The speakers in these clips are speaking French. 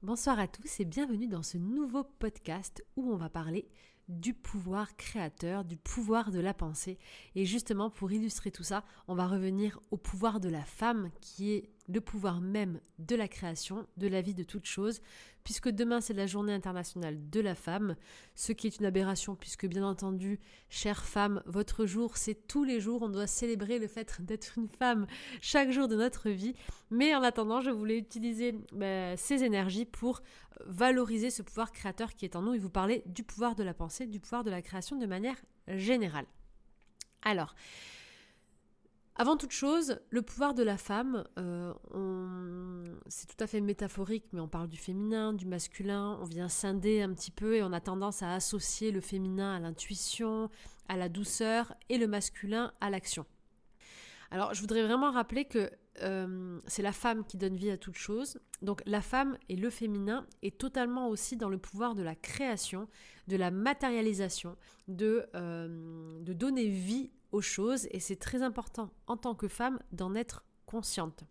Bonsoir à tous et bienvenue dans ce nouveau podcast où on va parler du pouvoir créateur, du pouvoir de la pensée. Et justement, pour illustrer tout ça, on va revenir au pouvoir de la femme qui est le pouvoir même de la création, de la vie de toute chose, puisque demain c'est la journée internationale de la femme, ce qui est une aberration puisque bien entendu, chère femme, votre jour c'est tous les jours, on doit célébrer le fait d'être une femme chaque jour de notre vie, mais en attendant je voulais utiliser ces énergies pour valoriser ce pouvoir créateur qui est en nous et vous parler du pouvoir de la pensée, du pouvoir de la création de manière générale. Alors, avant toute chose, le pouvoir de la femme, c'est tout à fait métaphorique, mais on parle du féminin, du masculin, on vient scinder un petit peu et on a tendance à associer le féminin à l'intuition, à la douceur et le masculin à l'action. Alors, je voudrais vraiment rappeler que c'est la femme qui donne vie à toute chose. Donc, la femme et le féminin est totalement aussi dans le pouvoir de la création, de la matérialisation, de donner vie aux choses. Et c'est très important en tant que femme d'en être consciente.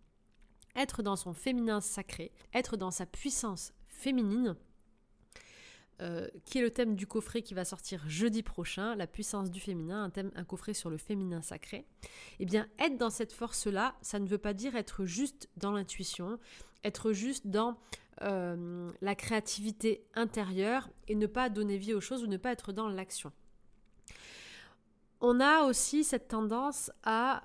Être dans son féminin sacré, être dans sa puissance féminine, qui est le thème du coffret qui va sortir jeudi prochain, la puissance du féminin, un coffret sur le féminin sacré. Eh bien, être dans cette force-là, ça ne veut pas dire être juste dans l'intuition, être juste dans la créativité intérieure et ne pas donner vie aux choses ou ne pas être dans l'action. On a aussi cette tendance à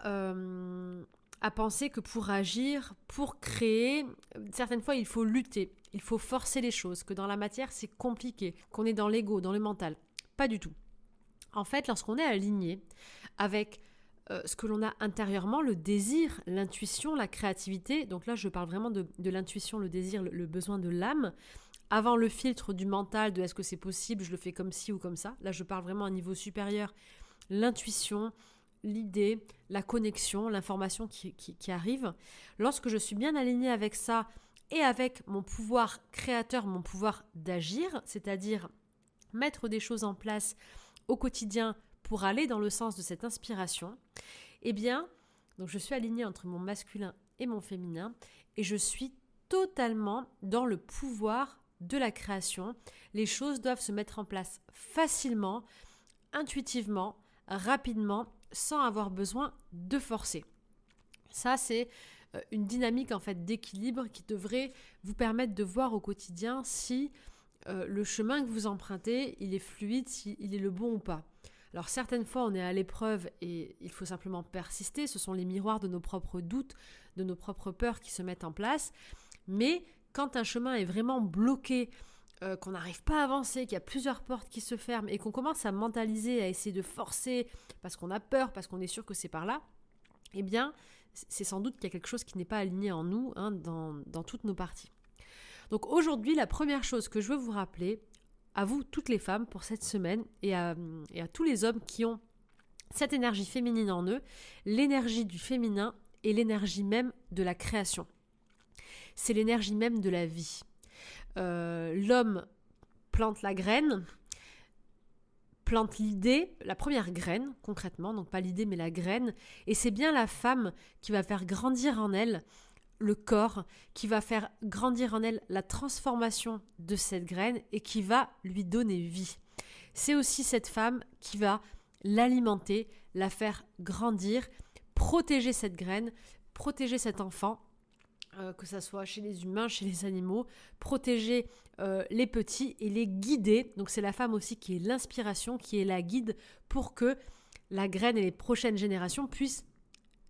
penser que pour agir, pour créer, certaines fois il faut lutter, il faut forcer les choses, que dans la matière c'est compliqué, qu'on est dans l'ego, dans le mental. Pas du tout. En fait, lorsqu'on est aligné avec ce que l'on a intérieurement, le désir, l'intuition, la créativité, donc là je parle vraiment de l'intuition, le désir, le besoin de l'âme, avant le filtre du mental, de est-ce que c'est possible, je le fais comme ci ou comme ça, là je parle vraiment à un niveau supérieur, l'intuition, l'idée, la connexion, l'information qui arrive. Lorsque je suis bien alignée avec ça et avec mon pouvoir créateur, mon pouvoir d'agir, c'est-à-dire mettre des choses en place au quotidien pour aller dans le sens de cette inspiration, eh bien, donc je suis alignée entre mon masculin et mon féminin et je suis totalement dans le pouvoir de la création. Les choses doivent se mettre en place facilement, intuitivement, rapidement, sans avoir besoin de forcer. Ça, c'est une dynamique en fait d'équilibre qui devrait vous permettre de voir au quotidien si le chemin que vous empruntez, il est fluide, s'il est le bon ou pas. Alors certaines fois, on est à l'épreuve et il faut simplement persister. Ce sont les miroirs de nos propres doutes, de nos propres peurs qui se mettent en place. Mais quand un chemin est vraiment bloqué, qu'on n'arrive pas à avancer, qu'il y a plusieurs portes qui se ferment et qu'on commence à mentaliser, à essayer de forcer parce qu'on a peur, parce qu'on est sûr que c'est par là, eh bien, c'est sans doute qu'il y a quelque chose qui n'est pas aligné en nous, dans toutes nos parties. Donc aujourd'hui, la première chose que je veux vous rappeler, à vous toutes les femmes pour cette semaine et à tous les hommes qui ont cette énergie féminine en eux, l'énergie du féminin et l'énergie même de la création. C'est l'énergie même de la vie. L'homme plante la graine, plante l'idée, la première graine concrètement, donc pas l'idée mais la graine, et c'est bien la femme qui va faire grandir en elle le corps, qui va faire grandir en elle la transformation de cette graine et qui va lui donner vie. C'est aussi cette femme qui va l'alimenter, la faire grandir, protéger cette graine, protéger cet enfant, que ça soit chez les humains, chez les animaux, protéger les petits et les guider. Donc c'est la femme aussi qui est l'inspiration, qui est la guide pour que la graine et les prochaines générations puissent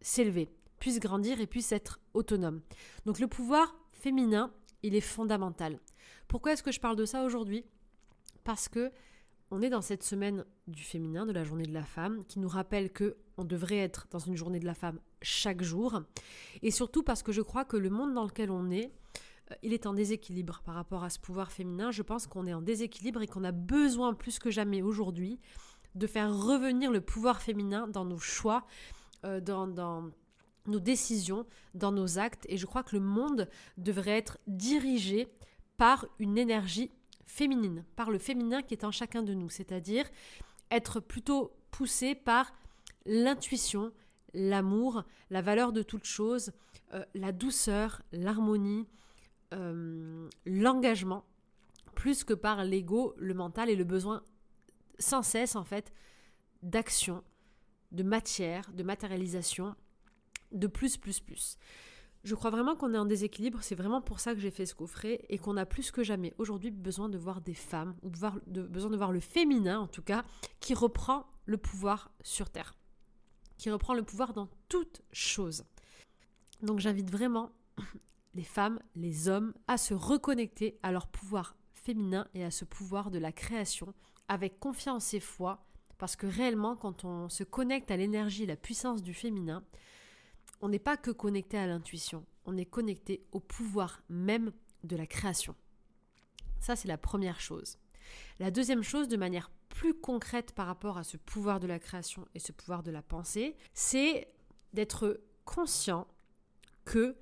s'élever, puissent grandir et puissent être autonomes. Donc le pouvoir féminin, il est fondamental. Pourquoi est-ce que je parle de ça aujourd'hui ? Parce que on est dans cette semaine du féminin, de la journée de la femme, qui nous rappelle qu'on devrait être dans une journée de la femme chaque jour. Et surtout parce que je crois que le monde dans lequel on est, il est en déséquilibre par rapport à ce pouvoir féminin. Je pense qu'on est en déséquilibre et qu'on a besoin plus que jamais aujourd'hui de faire revenir le pouvoir féminin dans nos choix, dans nos décisions, dans nos actes. Et je crois que le monde devrait être dirigé par une énergie féminine, par le féminin qui est en chacun de nous, c'est-à-dire être plutôt poussé par l'intuition, l'amour, la valeur de toute chose, la douceur, l'harmonie, l'engagement plus que par l'ego, le mental et le besoin sans cesse en fait d'action, de matière, de matérialisation, de plus. Je crois vraiment qu'on est en déséquilibre, c'est vraiment pour ça que j'ai fait ce coffret et qu'on a plus que jamais aujourd'hui besoin de voir des femmes, ou besoin de voir le féminin en tout cas, qui reprend le pouvoir sur Terre, qui reprend le pouvoir dans toute chose. Donc j'invite vraiment les femmes, les hommes à se reconnecter à leur pouvoir féminin et à ce pouvoir de la création avec confiance et foi, parce que réellement quand on se connecte à l'énergie et la puissance du féminin, on n'est pas que connecté à l'intuition, on est connecté au pouvoir même de la création. Ça, c'est la première chose. La deuxième chose, de manière plus concrète par rapport à ce pouvoir de la création et ce pouvoir de la pensée, c'est d'être conscient que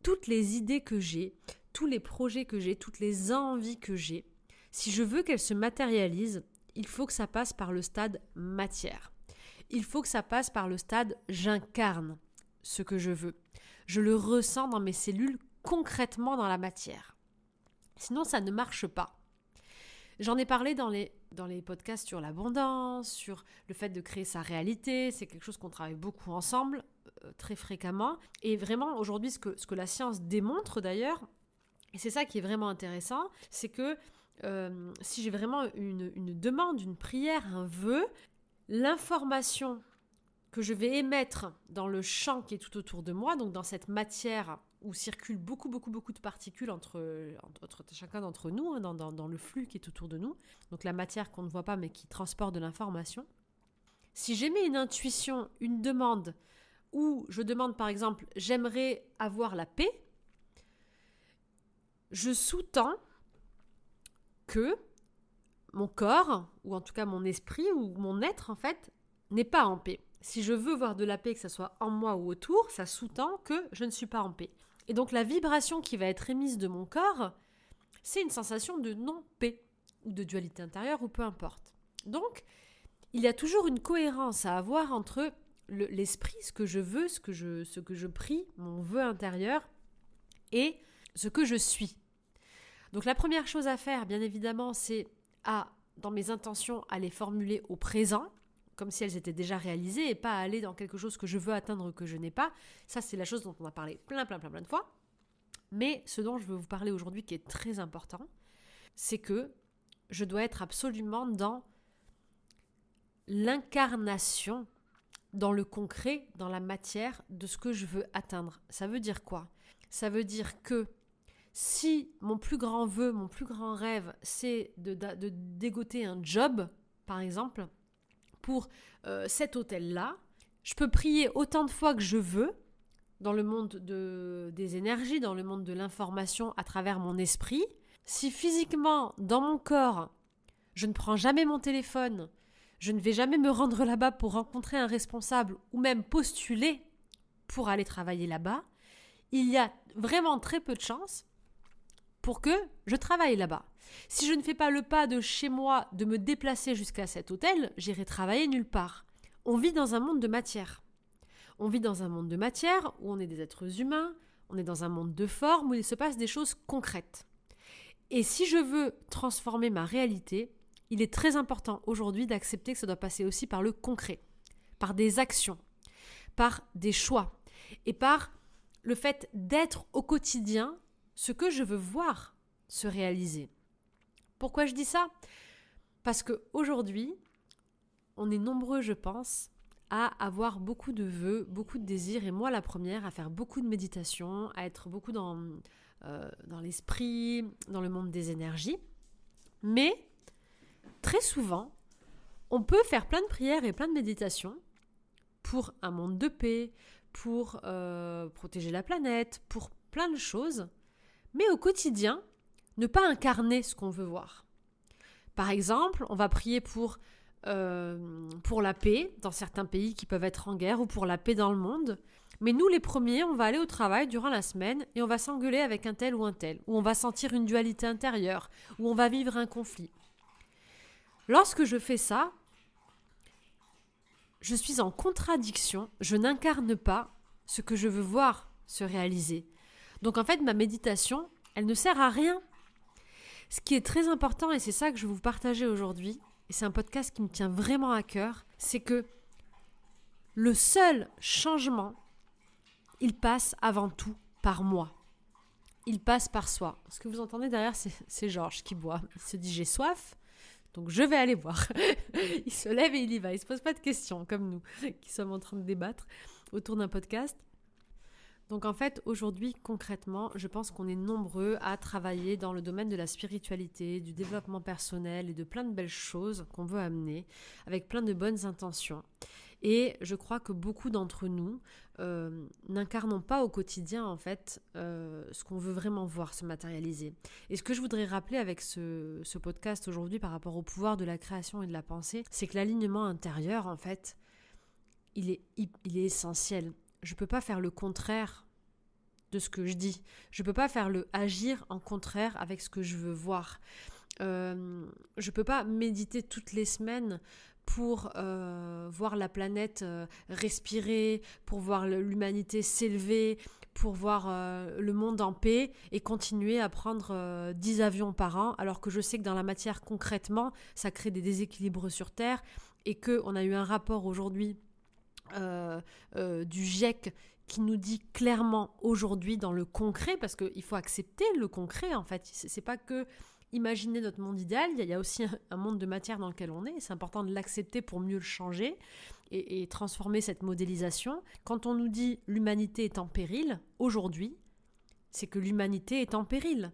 toutes les idées que j'ai, tous les projets que j'ai, toutes les envies que j'ai, si je veux qu'elles se matérialisent, il faut que ça passe par le stade matière. Il faut que ça passe par le stade j'incarne ce que je veux. Je le ressens dans mes cellules concrètement dans la matière. Sinon, ça ne marche pas. J'en ai parlé dans les podcasts sur l'abondance, sur le fait de créer sa réalité. C'est quelque chose qu'on travaille beaucoup ensemble, très fréquemment. Et vraiment, aujourd'hui, ce que la science démontre d'ailleurs, et c'est ça qui est vraiment intéressant, c'est que si j'ai vraiment une demande, une prière, un vœu, l'information que je vais émettre dans le champ qui est tout autour de moi, donc dans cette matière où circulent beaucoup de particules entre chacun d'entre nous, dans le flux qui est autour de nous, donc la matière qu'on ne voit pas mais qui transporte de l'information. Si j'émets une intuition, une demande, où je demande par exemple « j'aimerais avoir la paix », je sous-tends que mon corps, ou en tout cas mon esprit, ou mon être en fait, n'est pas en paix. Si je veux voir de la paix, que ce soit en moi ou autour, ça sous-tend que je ne suis pas en paix. Et donc la vibration qui va être émise de mon corps, c'est une sensation de non-paix, ou de dualité intérieure, ou peu importe. Donc, il y a toujours une cohérence à avoir entre l'esprit, ce que je veux, ce que je prie, mon vœu intérieur, et ce que je suis. Donc la première chose à faire, bien évidemment, c'est dans mes intentions, à les formuler au présent, comme si elles étaient déjà réalisées et pas aller dans quelque chose que je veux atteindre que je n'ai pas. Ça, c'est la chose dont on a parlé plein de fois. Mais ce dont je veux vous parler aujourd'hui qui est très important, c'est que je dois être absolument dans l'incarnation, dans le concret, dans la matière de ce que je veux atteindre. Ça veut dire quoi ? Ça veut dire que si mon plus grand vœu, mon plus grand rêve, c'est de dégoter un job, par exemple, pour cet hôtel-là, je peux prier autant de fois que je veux dans le monde des énergies, dans le monde de l'information à travers mon esprit. Si physiquement, dans mon corps, je ne prends jamais mon téléphone, je ne vais jamais me rendre là-bas pour rencontrer un responsable ou même postuler pour aller travailler là-bas, il y a vraiment très peu de chances pour que je travaille là-bas. Si je ne fais pas le pas de chez moi, de me déplacer jusqu'à cet hôtel, j'irai travailler nulle part. On vit dans un monde de matière. On vit dans un monde de matière où on est des êtres humains, on est dans un monde de forme où il se passe des choses concrètes. Et si je veux transformer ma réalité, il est très important aujourd'hui d'accepter que ça doit passer aussi par le concret, par des actions, par des choix et par le fait d'être au quotidien ce que je veux voir se réaliser. Pourquoi je dis ça ? Parce qu'aujourd'hui, on est nombreux, je pense, à avoir beaucoup de vœux, beaucoup de désirs, et moi la première, à faire beaucoup de méditation, à être beaucoup dans l'esprit, dans le monde des énergies. Mais très souvent, on peut faire plein de prières et plein de méditations pour un monde de paix, pour protéger la planète, pour plein de choses, mais au quotidien, ne pas incarner ce qu'on veut voir. Par exemple, on va prier pour la paix dans certains pays qui peuvent être en guerre ou pour la paix dans le monde. Mais nous, les premiers, on va aller au travail durant la semaine et on va s'engueuler avec un tel, ou on va sentir une dualité intérieure, ou on va vivre un conflit. Lorsque je fais ça, je suis en contradiction, je n'incarne pas ce que je veux voir se réaliser. Donc en fait, ma méditation, Elle ne sert à rien. Ce qui est très important, et c'est ça que je vais vous partager aujourd'hui, et c'est un podcast qui me tient vraiment à cœur, c'est que le seul changement, il passe avant tout par moi. Il passe par soi. Ce que vous entendez derrière, c'est Georges qui boit. Il se dit « j'ai soif ». Donc je vais aller boire. Il se lève et il y va. Il ne se pose pas de questions, comme nous, qui sommes en train de débattre autour d'un podcast. Donc en fait, aujourd'hui, concrètement, je pense qu'on est nombreux à travailler dans le domaine de la spiritualité, du développement personnel et de plein de belles choses qu'on veut amener, avec plein de bonnes intentions. Et je crois que beaucoup d'entre nous n'incarnons pas au quotidien, en fait, ce qu'on veut vraiment voir se matérialiser. Et ce que je voudrais rappeler avec ce podcast aujourd'hui par rapport au pouvoir de la création et de la pensée, c'est que l'alignement intérieur, en fait, il est essentiel. Je ne peux pas faire le contraire de ce que je dis. Je ne peux pas faire le agir en contraire avec ce que je veux voir. Je ne peux pas méditer toutes les semaines pour voir la planète respirer, pour voir l'humanité s'élever, pour voir le monde en paix et continuer à prendre 10 avions par an, alors que je sais que dans la matière, concrètement, ça crée des déséquilibres sur Terre et qu'on a eu un rapport aujourd'hui du GIEC qui nous dit clairement aujourd'hui dans le concret, parce qu'il faut accepter le concret en fait, c'est pas que imaginer notre monde idéal, il y a aussi un monde de matière dans lequel on est, c'est important de l'accepter pour mieux le changer et transformer cette modélisation. Quand on nous dit l'humanité est en péril, aujourd'hui, c'est que l'humanité est en péril.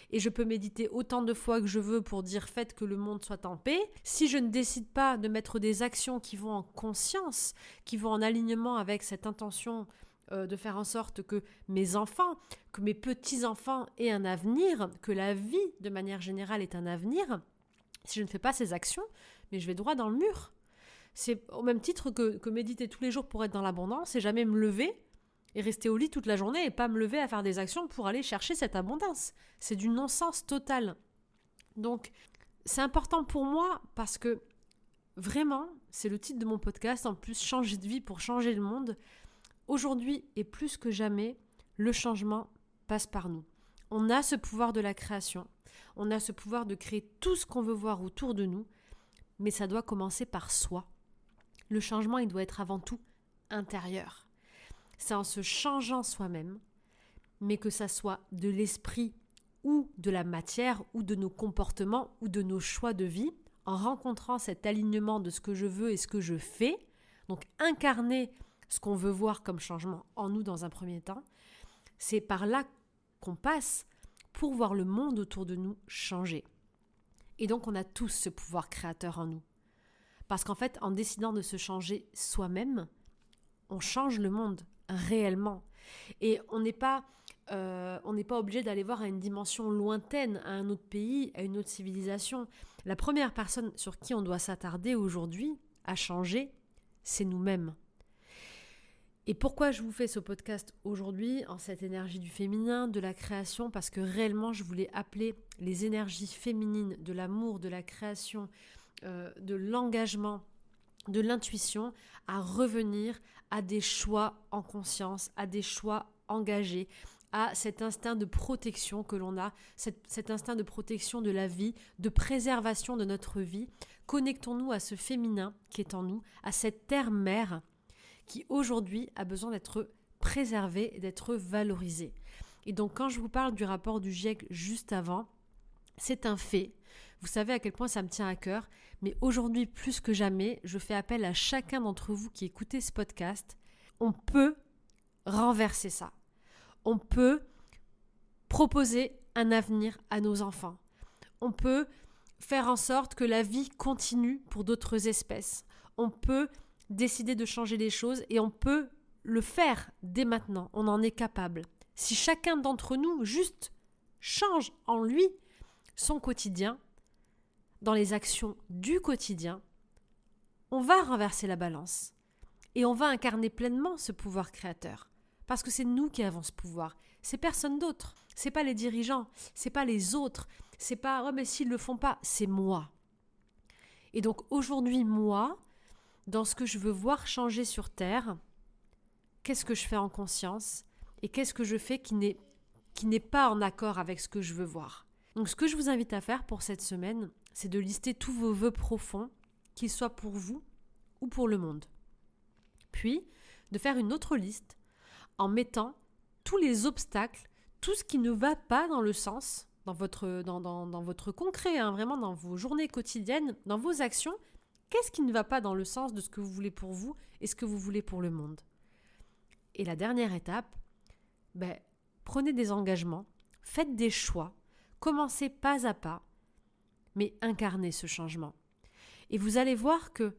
Et je peux méditer autant de fois que je veux pour dire faites que le monde soit en paix. Si je ne décide pas de mettre des actions qui vont en conscience, qui vont en alignement avec cette intention de faire en sorte que mes enfants, que mes petits-enfants aient un avenir, que la vie de manière générale ait un avenir, si je ne fais pas ces actions, mais je vais droit dans le mur. C'est au même titre que méditer tous les jours pour être dans l'abondance et jamais me lever et rester au lit toute la journée et pas me lever à faire des actions pour aller chercher cette abondance. C'est du non-sens total. Donc, c'est important pour moi parce que vraiment, c'est le titre de mon podcast, en plus, changer de vie pour changer le monde. Aujourd'hui et plus que jamais, le changement passe par nous. On a ce pouvoir de la création, on a ce pouvoir de créer tout ce qu'on veut voir autour de nous, mais ça doit commencer par soi. Le changement, il doit être avant tout intérieur. C'est en se changeant soi-même, mais que ça soit de l'esprit ou de la matière ou de nos comportements ou de nos choix de vie, en rencontrant cet alignement de ce que je veux et ce que je fais, donc incarner ce qu'on veut voir comme changement en nous dans un premier temps, c'est par là qu'on passe pour voir le monde autour de nous changer. Et donc on a tous ce pouvoir créateur en nous. Parce qu'en fait, en décidant de se changer soi-même, on change le monde réellement. Et on n'est pas obligé d'aller voir à une dimension lointaine, à un autre pays, à une autre civilisation. La première personne sur qui on doit s'attarder aujourd'hui à changer, c'est nous-mêmes. Et pourquoi je vous fais ce podcast aujourd'hui en cette énergie du féminin, de la création? Parce que réellement, je voulais appeler les énergies féminines de l'amour, de la création, de l'engagement, de l'intuition à revenir à des choix en conscience, à des choix engagés, à cet instinct de protection que l'on a, cet instinct de protection de la vie, de préservation de notre vie. Connectons-nous à ce féminin qui est en nous, à cette terre-mère qui aujourd'hui a besoin d'être préservée et d'être valorisée. Et donc quand je vous parle du rapport du GIEC juste avant, c'est un fait. Vous savez à quel point ça me tient à cœur, mais aujourd'hui plus que jamais, je fais appel à chacun d'entre vous qui écoutez ce podcast. On peut renverser ça. On peut proposer un avenir à nos enfants. On peut faire en sorte que la vie continue pour d'autres espèces. On peut décider de changer les choses et on peut le faire dès maintenant. On en est capable. Si chacun d'entre nous juste change en lui son quotidien, dans les actions du quotidien, on va renverser la balance et on va incarner pleinement ce pouvoir créateur. Parce que c'est nous qui avons ce pouvoir. C'est personne d'autre. C'est pas les dirigeants, c'est pas les autres, c'est pas « oh mais s'ils le font pas », c'est moi. Et donc aujourd'hui, moi, dans ce que je veux voir changer sur Terre, qu'est-ce que je fais en conscience et qu'est-ce que je fais qui qui n'est pas en accord avec ce que je veux voir. Donc ce que je vous invite à faire pour cette semaine, c'est de lister tous vos vœux profonds, qu'ils soient pour vous ou pour le monde. Puis, de faire une autre liste en mettant tous les obstacles, tout ce qui ne va pas dans le sens, dans votre concret, vraiment dans vos journées quotidiennes, dans vos actions, qu'est-ce qui ne va pas dans le sens de ce que vous voulez pour vous et ce que vous voulez pour le monde. Et la dernière étape, prenez des engagements, faites des choix, commencez pas à pas, mais incarnez ce changement. Et vous allez voir que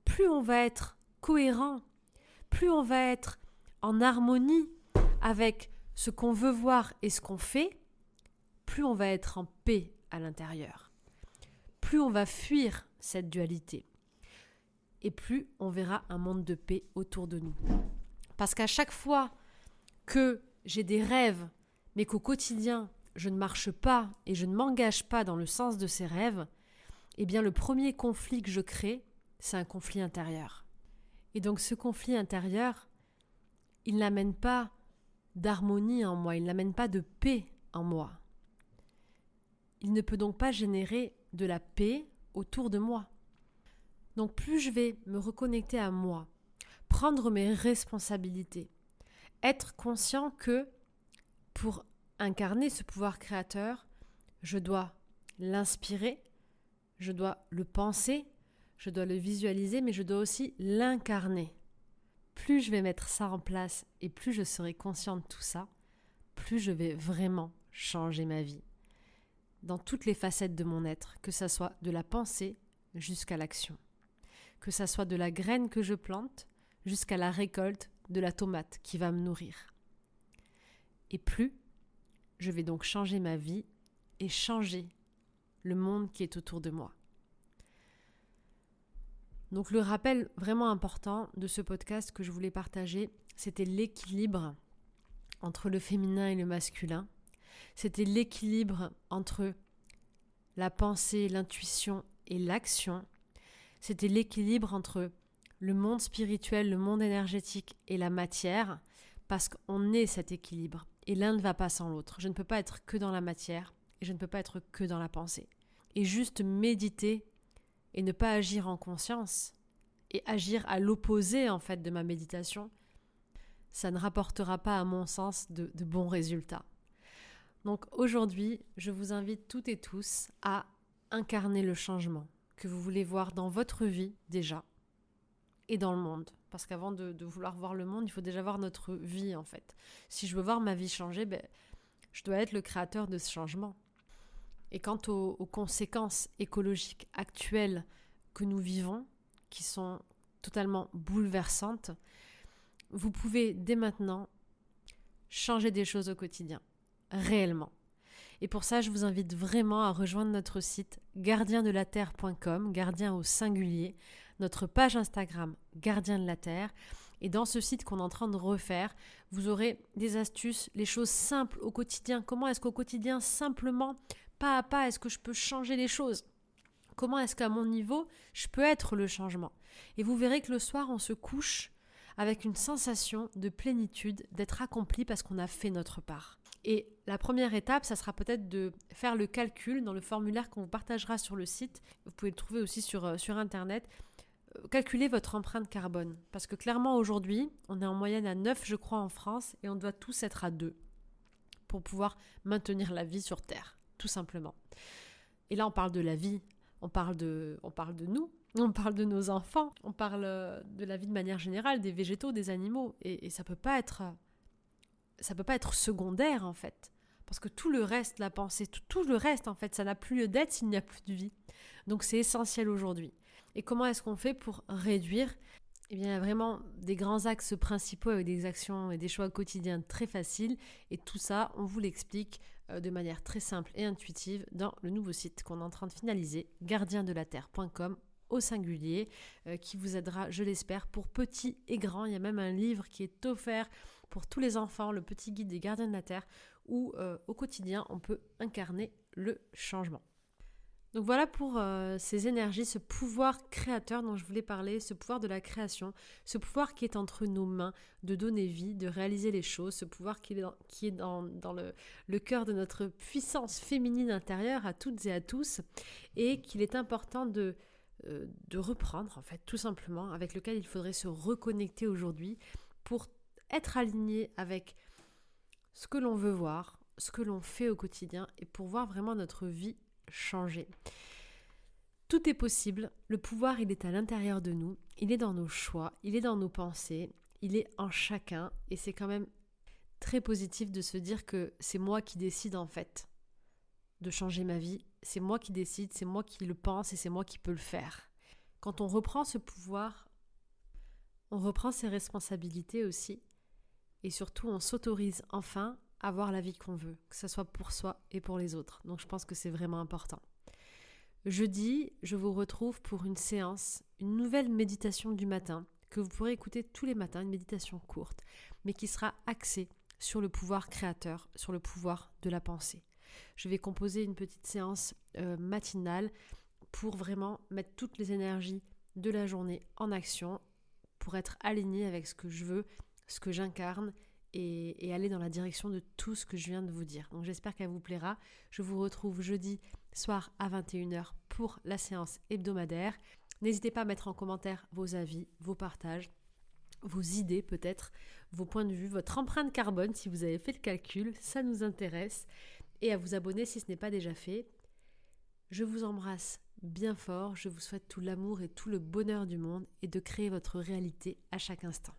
plus on va être cohérent, plus on va être en harmonie avec ce qu'on veut voir et ce qu'on fait, plus on va être en paix à l'intérieur. Plus on va fuir cette dualité. Et plus on verra un monde de paix autour de nous. Parce qu'à chaque fois que j'ai des rêves, mais qu'au quotidien, je ne marche pas et je ne m'engage pas dans le sens de ces rêves, eh bien le premier conflit que je crée, c'est un conflit intérieur. Et donc ce conflit intérieur, il n'amène pas d'harmonie en moi, il n'amène pas de paix en moi. Il ne peut donc pas générer de la paix autour de moi. Donc plus je vais me reconnecter à moi, prendre mes responsabilités, être conscient que pour incarner ce pouvoir créateur, je dois l'inspirer, je dois le penser, je dois le visualiser, mais je dois aussi l'incarner. Plus je vais mettre ça en place et plus je serai conscient de tout ça, plus je vais vraiment changer ma vie. Dans toutes les facettes de mon être, que ça soit de la pensée jusqu'à l'action. Que ça soit de la graine que je plante jusqu'à la récolte de la tomate qui va me nourrir. Et plus je vais donc changer ma vie et changer le monde qui est autour de moi. Donc le rappel vraiment important de ce podcast que je voulais partager, c'était l'équilibre entre le féminin et le masculin. C'était l'équilibre entre la pensée, l'intuition et l'action. C'était l'équilibre entre le monde spirituel, le monde énergétique et la matière, parce qu'on est cet équilibre. Et l'un ne va pas sans l'autre. Je ne peux pas être que dans la matière et je ne peux pas être que dans la pensée. Et juste méditer et ne pas agir en conscience et agir à l'opposé en fait de ma méditation, ça ne rapportera pas à mon sens de bons résultats. Donc aujourd'hui, je vous invite toutes et tous à incarner le changement que vous voulez voir dans votre vie déjà et dans le monde. Parce qu'avant de vouloir voir le monde, il faut déjà voir notre vie en fait. Si je veux voir ma vie changer, je dois être le créateur de ce changement. Et quant aux conséquences écologiques actuelles que nous vivons, qui sont totalement bouleversantes, vous pouvez dès maintenant changer des choses au quotidien, réellement. Et pour ça, je vous invite vraiment à rejoindre notre site gardiendelaterre.com, gardien au singulier, notre page Instagram Gardien de la Terre. Et dans ce site qu'on est en train de refaire, vous aurez des astuces, les choses simples au quotidien. Comment est-ce qu'au quotidien, simplement, pas à pas, est-ce que je peux changer les choses ? Comment est-ce qu'à mon niveau, je peux être le changement ? Et vous verrez que le soir, on se couche avec une sensation de plénitude, d'être accompli parce qu'on a fait notre part. Et la première étape, ça sera peut-être de faire le calcul dans le formulaire qu'on vous partagera sur le site. Vous pouvez le trouver aussi sur Internet. Calculez votre empreinte carbone. Parce que clairement, aujourd'hui, on est en moyenne à 9, je crois, en France, et on doit tous être à 2 pour pouvoir maintenir la vie sur Terre, tout simplement. Et là, on parle de la vie, on parle de nous, on parle de nos enfants, on parle de la vie de manière générale, des végétaux, des animaux. Et ça peut pas être secondaire, en fait. Parce que tout le reste, la pensée, tout le reste, en fait, ça n'a plus lieu d'être s'il n'y a plus de vie. Donc, c'est essentiel aujourd'hui. Et comment est-ce qu'on fait pour réduire ? Eh bien, il y a vraiment des grands axes principaux avec des actions et des choix quotidiens très faciles. Et tout ça, on vous l'explique de manière très simple et intuitive dans le nouveau site qu'on est en train de finaliser, gardiendelaterre.com au singulier, qui vous aidera, je l'espère, pour petits et grands. Il y a même un livre qui est offert pour tous les enfants, le petit guide des gardiens de la Terre, où au quotidien, on peut incarner le changement. Donc voilà pour ces énergies, ce pouvoir créateur dont je voulais parler, ce pouvoir de la création, ce pouvoir qui est entre nos mains, de donner vie, de réaliser les choses, ce pouvoir qui est dans le cœur de notre puissance féminine intérieure à toutes et à tous, et qu'il est important de reprendre, en fait, tout simplement, avec lequel il faudrait se reconnecter aujourd'hui pour être aligné avec ce que l'on veut voir, ce que l'on fait au quotidien, et pour voir vraiment notre vie changer. Tout est possible, le pouvoir il est à l'intérieur de nous, il est dans nos choix, il est dans nos pensées, il est en chacun et c'est quand même très positif de se dire que c'est moi qui décide en fait de changer ma vie, c'est moi qui décide, c'est moi qui le pense et c'est moi qui peux le faire. Quand on reprend ce pouvoir, on reprend ses responsabilités aussi et surtout on s'autorise enfin à avoir la vie qu'on veut, que ce soit pour soi et pour les autres. Donc je pense que c'est vraiment important. Jeudi, je vous retrouve pour une séance, une nouvelle méditation du matin que vous pourrez écouter tous les matins, une méditation courte, mais qui sera axée sur le pouvoir créateur, sur le pouvoir de la pensée. Je vais composer une petite séance matinale pour vraiment mettre toutes les énergies de la journée en action, pour être alignée avec ce que je veux, ce que j'incarne et aller dans la direction de tout ce que je viens de vous dire. Donc j'espère qu'elle vous plaira. Je vous retrouve jeudi soir à 21h pour la séance hebdomadaire. N'hésitez pas à mettre en commentaire vos avis, vos partages, vos idées peut-être, vos points de vue, votre empreinte carbone si vous avez fait le calcul, ça nous intéresse. Et à vous abonner si ce n'est pas déjà fait. Je vous embrasse bien fort, je vous souhaite tout l'amour et tout le bonheur du monde et de créer votre réalité à chaque instant.